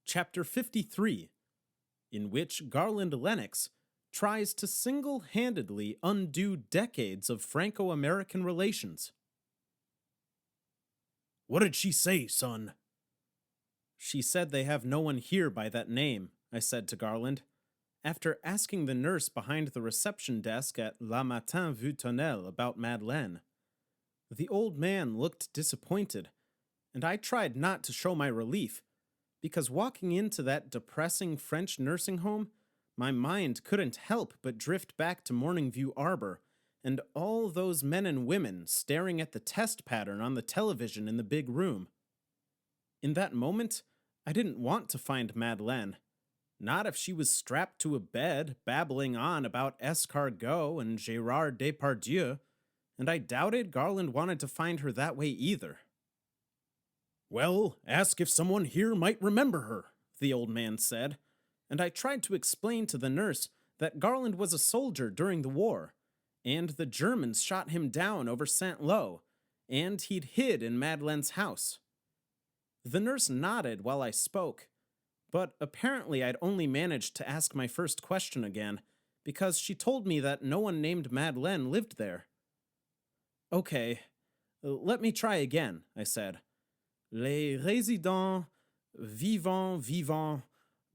Chapter 53, in which Garland Lenox tries to single-handedly undo decades of Franco-American relations. What did she say, son? She said they have no one here by that name, I said to Garland, after asking the nurse behind the reception desk at La Matin Vu Tonnelle about Madeleine. The old man looked disappointed, and I tried not to show my relief, because walking into that depressing French nursing home, my mind couldn't help but drift back to Morningview Arbor and all those men and women staring at the test pattern on the television in the big room. In that moment, I didn't want to find Madeleine. Not if she was strapped to a bed, babbling on about escargot and Gérard Depardieu, and I doubted Garland wanted to find her that way either. Well, ask if someone here might remember her, the old man said, and I tried to explain to the nurse that Garland was a soldier during the war, and the Germans shot him down over Saint-Lô, and he'd hid in Madeleine's house. The nurse nodded while I spoke, but apparently I'd only managed to ask my first question again, because she told me that no one named Madeleine lived there. Okay, let me try again, I said. Les résidents vivant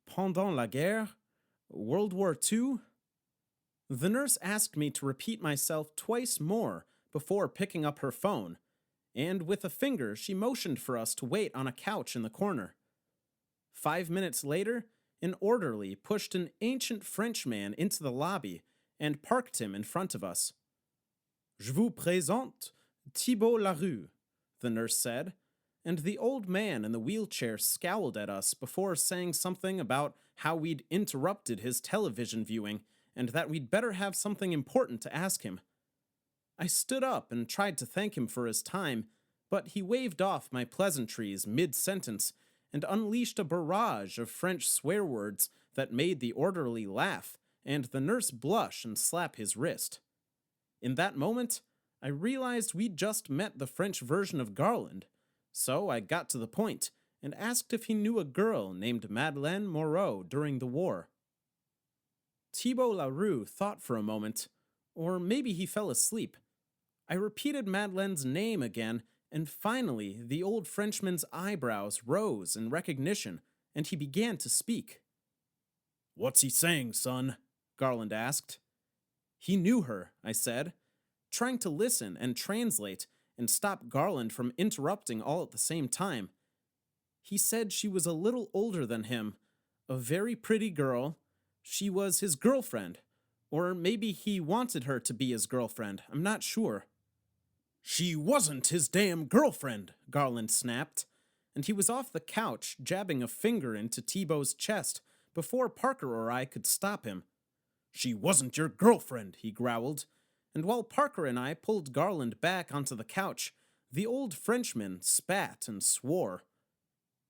pendant la guerre, World War II? The nurse asked me to repeat myself twice more before picking up her phone, and with a finger she motioned for us to wait on a couch in the corner. 5 minutes later, an orderly pushed an ancient Frenchman into the lobby and parked him in front of us. Je vous présente Thibault Larue, the nurse said, and the old man in the wheelchair scowled at us before saying something about how we'd interrupted his television viewing and that we'd better have something important to ask him. I stood up and tried to thank him for his time, but he waved off my pleasantries mid-sentence and unleashed a barrage of French swear words that made the orderly laugh and the nurse blush and slap his wrist. In that moment, I realized we'd just met the French version of Garland, so I got to the point and asked if he knew a girl named Madeleine Moreau during the war. Thibault Larue thought for a moment, or maybe he fell asleep. I repeated Madeleine's name again, and finally the old Frenchman's eyebrows rose in recognition, and he began to speak. What's he saying, son? Garland asked. He knew her, I said, trying to listen and translate and stop Garland from interrupting all at the same time. He said she was a little older than him, a very pretty girl. She was his girlfriend, or maybe he wanted her to be his girlfriend. I'm not sure. She wasn't his damn girlfriend, Garland snapped, and he was off the couch jabbing a finger into Thibault's chest before Parker or I could stop him. She wasn't your girlfriend, he growled, and while Parker and I pulled Garland back onto the couch, the old Frenchman spat and swore.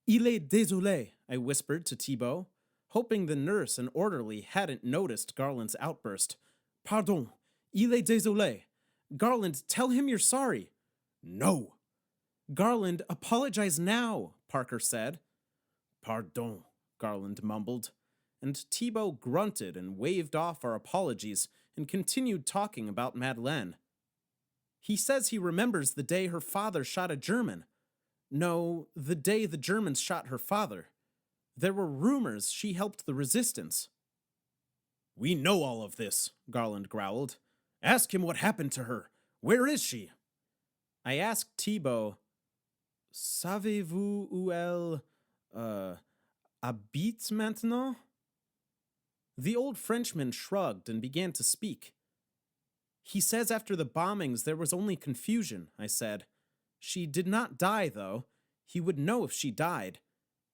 Il est désolé, I whispered to Thibault, hoping the nurse and orderly hadn't noticed Garland's outburst. Pardon, il est désolé. Garland, tell him you're sorry. No. Garland, apologize now, Parker said. Pardon, Garland mumbled, and Thibault grunted and waved off our apologies and continued talking about Madeleine. He says he remembers the day her father shot a German. No, the day the Germans shot her father. There were rumors she helped the resistance. We know all of this, Garland growled. Ask him what happened to her. Where is she? I asked Thibault, Savez-vous où elle, habite maintenant? The old Frenchman shrugged and began to speak. He says after the bombings there was only confusion, I said. She did not die, though. He would know if she died.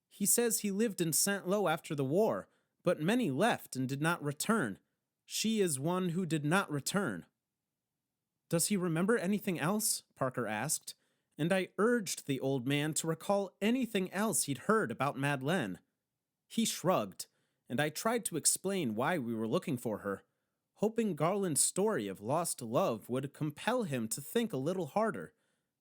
He says he lived in Saint-Lô after the war, but many left and did not return. She is one who did not return. Does he remember anything else? Parker asked, and I urged the old man to recall anything else he'd heard about Madeleine. He shrugged, and I tried to explain why we were looking for her, hoping Garland's story of lost love would compel him to think a little harder,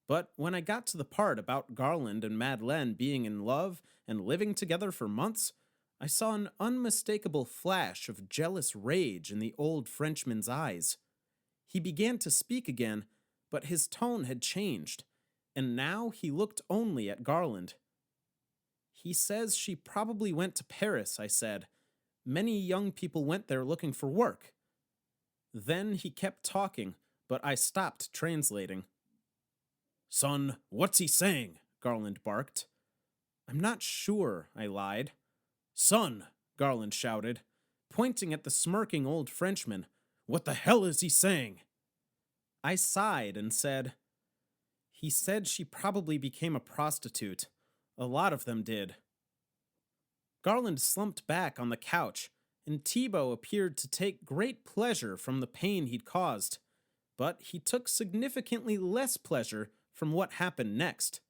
But when I got to the part about Garland and Madeleine being in love and living together for months, I saw an unmistakable flash of jealous rage in the old Frenchman's eyes. He began to speak again, but his tone had changed, and now he looked only at Garland. He says she probably went to Paris, I said. Many young people went there looking for work. Then he kept talking, but I stopped translating. Son, what's he saying? Garland barked. I'm not sure, I lied. Son, Garland shouted, pointing at the smirking old Frenchman. What the hell is he saying? I sighed and said, he said she probably became a prostitute. A lot of them did. Garland slumped back on the couch, and Thibault appeared to take great pleasure from the pain he'd caused, but he took significantly less pleasure from what happened next.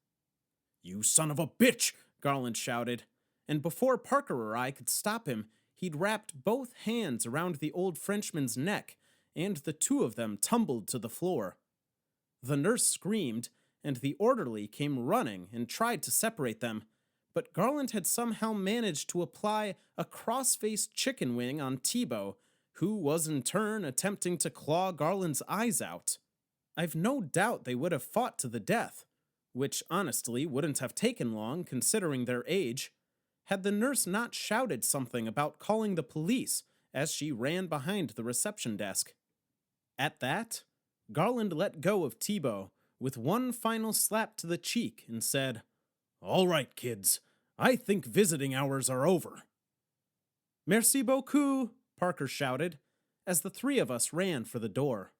You son of a bitch! Garland shouted, and before Parker or I could stop him, he'd wrapped both hands around the old Frenchman's neck, and the two of them tumbled to the floor. The nurse screamed, and the orderly came running and tried to separate them, but Garland had somehow managed to apply a cross-faced chicken wing on Thibault, who was in turn attempting to claw Garland's eyes out. I've no doubt they would have fought to the death, which honestly wouldn't have taken long considering their age, had the nurse not shouted something about calling the police as she ran behind the reception desk. At that, Garland let go of Thibault with one final slap to the cheek and said, All right, kids, I think visiting hours are over. Merci beaucoup, Parker shouted, as the three of us ran for the door.